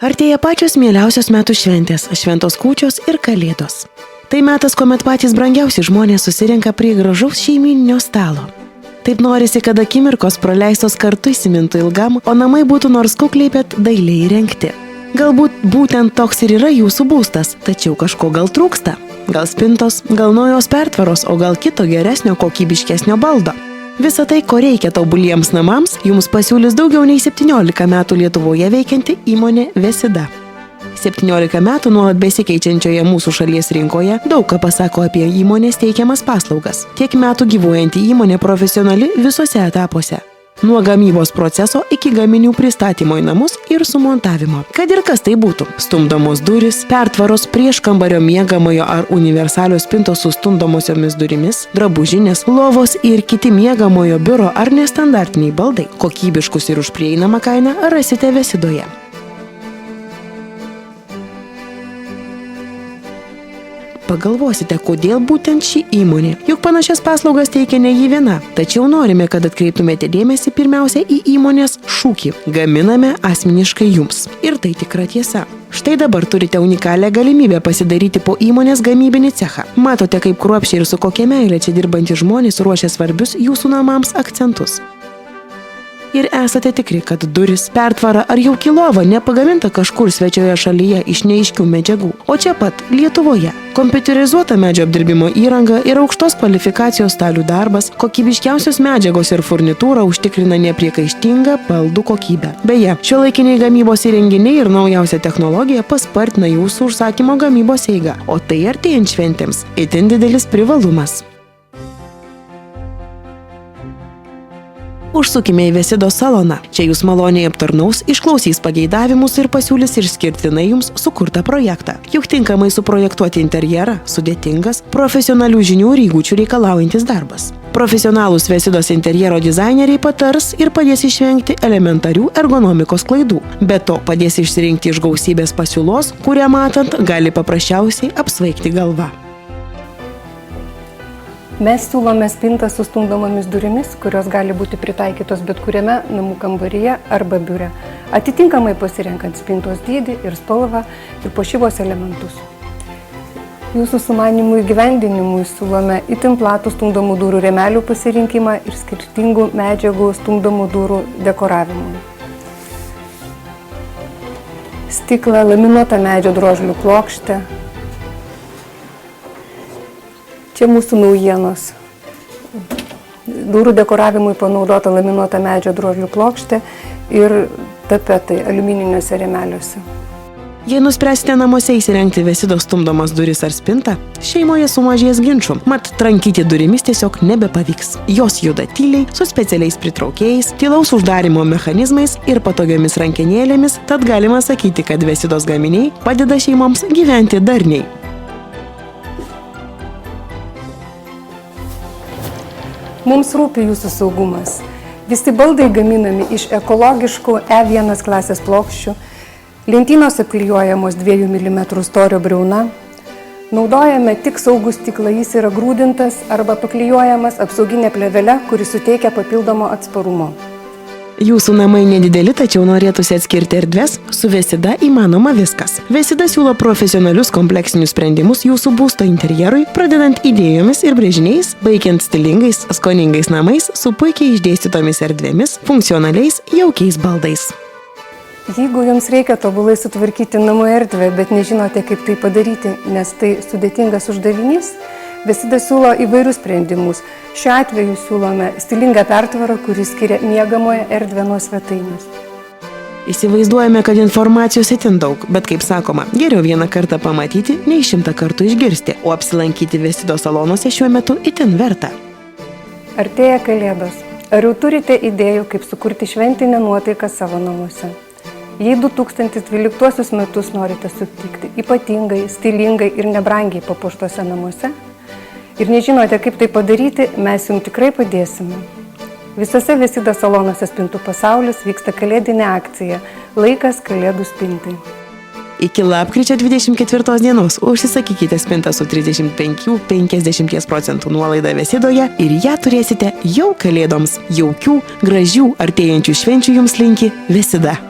Artėja pačios mieliausios metų šventės – šventos kūčios ir kalėdos. Tai metas, kuomet patys brangiausi žmonės susirenka prie gražaus šeimyninio stalo. Taip norisi, kad akimirkos praleistos kartu įsimintų ilgam, o namai būtų nors kukliai, bet dailiai įrengti. Galbūt būtent toks ir yra jūsų būstas, tačiau kažko gal trūksta. Gal spintos, gal naujos pertvaros, o gal kito geresnio, kokybiškesnio baldo. Visą tai, ko reikia tobuliems namams, jums pasiūlys daugiau nei 17 metų Lietuvoje veikianti įmonė Vesida. 17 metų nuolat besikeičiančioje mūsų šalies rinkoje daug ką pasako apie įmonės teikiamas paslaugas. Tiek metų gyvuojanti įmonė profesionali visose etapuose. Nuo gamybos proceso iki gaminių pristatymo į namus ir sumontavimo. Kad ir kas tai būtų – stumdomos durys, pertvaros, prieškambario miegamojo ar universalios spintos su stumdomosiomis durimis, drabužinės, lovos ir kiti miegamojo biuro ar nestandartiniai baldai, kokybiškus ir už prieinamą kainą rasite Vesidoje. Pagalvosite, kodėl būtent ši įmonė. Juk panašias paslaugas teikia ne ji viena. Tačiau norime, kad atkreiptumėte dėmesį pirmiausia į įmonės šūkį. Gaminame asmeniškai jums. Ir tai tikra tiesa. Štai dabar turite unikalią galimybę pasidaryti po įmonės gamybinį cechą. Matote, kaip kruopščiai ir su kokia meile čia dirbantys žmonės ruošia svarbius jūsų namams akcentus. Ir esate tikri, kad duris, pertvara ar jau kilova nepagaminta kažkur svečioje šalyje iš neaiškių medžiagų, o čia pat Lietuvoje. Kompiuterizuota medžio apdirbimo įranga ir aukštos kvalifikacijos stalių darbas, kokybiškiausios medžiagos ir furnitūra užtikrina nepriekaištingą baldų kokybę. Beje, šiuolaikiniai gamybos įrenginiai ir naujausia technologija paspartina jūsų užsakymo gamybos eigą, o tai artėjant šventėms itin didelis privalumas. Užsukime į Vesidos saloną. Čia jūs maloniai aptarnaus, išklausys pageidavimus ir pasiūlys išskirtinai jums sukurtą projektą. Juk tinkamai suprojektuoti interjerą – sudėtingas, profesionalių žinių ir įgūdžių reikalaujantis darbas. Profesionalūs Vesidos interjero dizaineriai patars ir padės išvengti elementarių ergonomikos klaidų. Be to padės išsirinkti iš gausybės pasiūlos, kurią matant gali paprasčiausiai apsvaigti galva. Mes siūlome spintas su stumdomomis durimis, kurios gali būti pritaikytos bet kuriame namų kambaryje arba biure, atitinkamai pasirenkant spintos dydį ir spalvą ir puošybos elementus. Jūsų sumanimų įgyvendinimui siūlome itin platų stumdomų durų rėmelių pasirinkimą ir skirtingų medžiagų stumdomų durų dekoravimui. Stiklą, laminuotą medžio drožlių plokštę. Čia mūsų naujienos. Durų dekoravimui panaudota laminuota medžio drožlių plokštė ir tapetai aliumininiuose rėmeliuose. Jei nuspręsite namuose įsirengti Vesidos stumdomas duris ar spintą, šeimoje sumažės ginčų, mat trankyti durimis tiesiog nebepavyks. Jos juda tyliai, su specialiais pritraukėjais, tylaus uždarimo mechanizmais ir patogiomis rankenėlėmis, tad galima sakyti, kad Vesidos gaminiai padeda šeimoms gyventi darniai. Mums rūpi jūsų saugumas. Visi baldai gaminami iš ekologiškų E1 klasės plokščių, lentynos apklijuojamos 2 mm storio briauna, naudojame tik saugų stiklą, jis yra grūdintas arba paklijuojamas apsauginė plėvele, kuri suteikia papildomo atsparumo. Jūsų namai nedideli, tačiau norėtųsi atskirti erdves, su Vesida įmanoma viskas. Vesida siūlo profesionalius kompleksinius sprendimus jūsų būsto interjerui, pradedant idėjomis ir brėžiniais, baigiant stilingais, skoningais namais su puikiai išdėstytomis erdvėmis, funkcionaliais, jaukiais baldais. Jeigu jums reikia tobulai sutvarkyti namų erdvę, bet nežinote, kaip tai padaryti, nes tai sudėtingas uždavinys, Vesida siūlo įvairius sprendimus. Šiuo atveju siūlome stilingą pertvarą, kuri skiria miegamoją erdvę nuo svetainės. Įsivaizduojame, kad informacijos itin daug, bet kaip sakoma, geriau vieną kartą pamatyti, nei 100 kartų išgirsti, o apsilankyti Vesidos salonuose šiuo metu itin verta. Artėja kalėdos. Ar jau turite idėjų, kaip sukurti šventinę nuotaiką savo namuose? Jei 2012 metus norite sutikti ypatingai, stilingai ir nebrangiai papuoštose namuose, ir nežinote, kaip tai padaryti, mes jums tikrai padėsime. Visose Vesidos salonuose spintų pasaulis vyksta kalėdinė akcija Laikas kalėdų spintai. Iki lapkričio 24 dienos užsisakykite spintą su 35–50% nuolaida Vesidoje ir ją turėsite jau kalėdoms. Jaukių, gražių, artėjančių švenčių jums linki Vesida.